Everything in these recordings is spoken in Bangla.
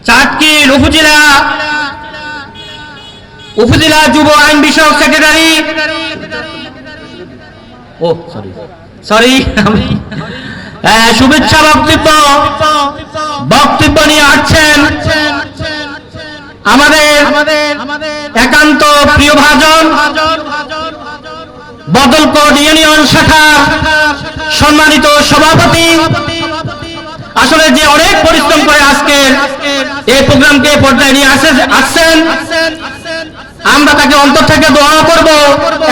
চাটকিল উপজেলা যুব আইন বিষয়ক সেক্রেটারি শুভেচ্ছা বক্তব্য নিয়ে আসছেন আমাদের একান্ত প্রিয় ভাজন বদলকোট ইউনিয়ন শাখা সম্মানিত সভাপতি। আসলে যে অনেক পরিশ্রম করে আজকে এই প্রোগ্রামকে পর্যায়ে নিয়ে আসছেন, আমরা তাকে অন্তর থেকে দোয়া করব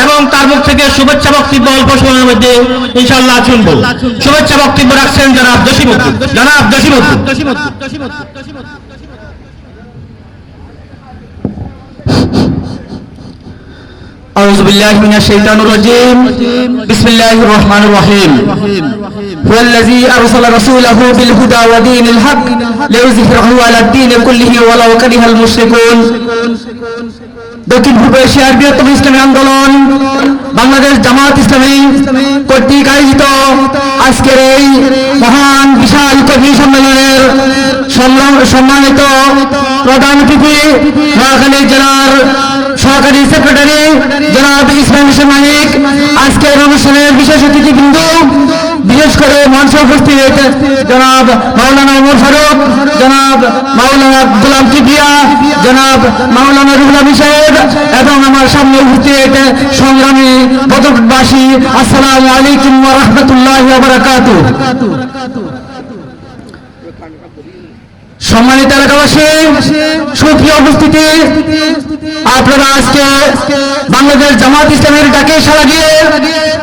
এবং তার মুখ থেকে শুভেচ্ছা বক্তব্য অল্প সময়ের মধ্যে ইনশাআল্লাহ শুনব। শুভেচ্ছা বক্তব্য রাখছেন জনাব জসিমউদ্দিন। أعوذ بالله من الشيطان الرجيم بسم الله الرحمن الرحيم هو الذي أرسل رسوله بالهدى ودين الحق ليظهره على الدين كله ولو كره المشركون। দক্ষিণ পূর্ব এশিয়ার বৃহত্তম ইসলামী আন্দোলন বাংলাদেশ জামাত ইসলামী কর্তৃক আয়োজিত আজকের এই মহান বিশাল কর্মী সম্মেলনের সম্মানিত প্রধান অতিথি নোয়াখালী জেলার সহকারী সেক্রেটারি জনাব ইসমাইল হোসেন মানিক, আজকের অনুষ্ঠানের বিশেষ অতিথিবৃন্দ, বিশেষ করে মঞ্চে উপস্থিত জনাব মাওলানা ওমর ফারুক, জনাব মাওলানা গোলাম কিবরিয়া, জনাব মাওলানা রুহুল আমিন সাহেব এবং আমার সামনে উপস্থিত সংগ্রামী বদরবাসী, আসসালামু আলাইকুম ওয়া রাহমাতুল্লাহি ওয়া বারাকাতুহু। সম্মানিত এলাকাবাসী, সুপ্রিয় উপস্থিতি, আপনারা আজকে বাংলাদেশ জামাত ইসলামের ডাকে সাড়া দিয়ে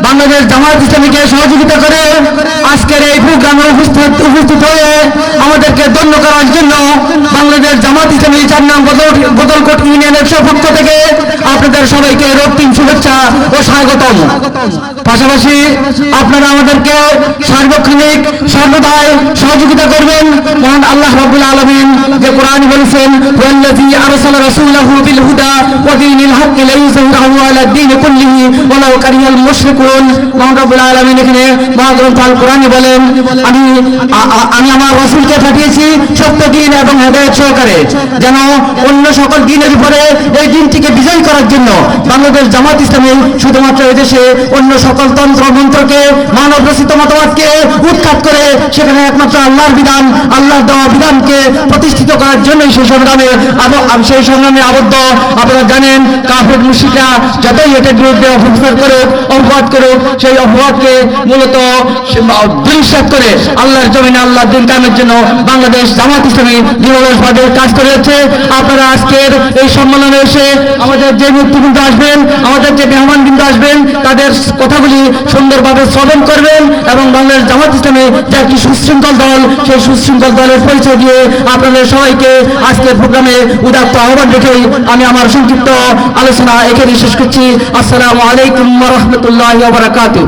বাংলাদেশ জামাত ইসলামীকে সহযোগিতা করে আজকের এই প্রোগ্রামে উপস্থিত হয়ে আমাদেরকে ধন্য করার জন্য বাংলাদেশ জামাত ইসলামী 4 নং বদলকোট ইউনিয়নের পক্ষ থেকে আপনাদের সবাইকে রক্তিম শুভেচ্ছা ও স্বাগতম। পাশাপাশি আপনারা আমাদেরকে সার্বক্ষণিক সর্বদাই সহযোগিতা করবেন। মহান আল্লাহ রাব্বুল আলামিন যে কোরআন বলেছেন, ওয়াল্লাযী আরসালা রাসূলাহু বিল হুদা ওয়া দীনিল হাক্কি লিইয়ুযহিরাহু আলা দ্বীনি কুল্লিহি ওয়ালাউ কারিহাল মুশরিকুন। মহান রাব্বুল আলামিন এখানে মহাগ্রন্থ আল কোরআনে বলেন, আমি আমার রাসূলকে পাঠিয়েছি সত্য দ্বীন এবং হেদায়েত সহকারে, যেন অন্য সকল দ্বীনের উপরে এই দ্বীনটিকে বিজয় করার জন্য বাংলাদেশ জামাত ইসলামী শুধুমাত্র এদেশে অন্য সকল তন্ত্র মন্ত্রকে, মানব রচিত মতবাদকে উৎখাত করে সেখানে একমাত্র আল্লাহর বিধান, আল্লাহর দেওয়া বিধানকে প্রতিষ্ঠিত করার জন্যই সেই সংগ্রামে আবদ্ধ। আপনারা জানেন, কাফের মুশরিকরা যতই এটার বিরুদ্ধে অপপ্রচার করুক, অপবাদ করুক, সেই অপবাদকে মূলত দুঃসাৎ করে আল্লাহর জমিনে আল্লাহর দ্বীন কায়েমের জন্য বাংলাদেশ জামাত ইসলামী নিরলসভাবে কাজ করে যাচ্ছে। আপনারা আজকের এই সম্মেলনে এসে আমাদের যে নেতৃবৃন্দ আসবেন, আমাদের যে মেহমানবৃন্দ আসবেন, তাদের কথাগুলি সুন্দরভাবে শ্রবণ করবেন এবং বাংলাদেশ জামাত ইসলামী যে একটি সুশৃঙ্খল দল, সেই সুশৃঙ্খল দলের পরিচয় দিয়ে আপনাদের সবাইকে আজকের প্রোগ্রামে উদাত্ত আহ্বান রেখেই আমি আমার সংক্ষিপ্ত আলোচনা এখানে শেষ করছি। আসসালামু আলাইকুম ওয়া রাহমাতুল্লাহি ওয়া বারাকাতুহু।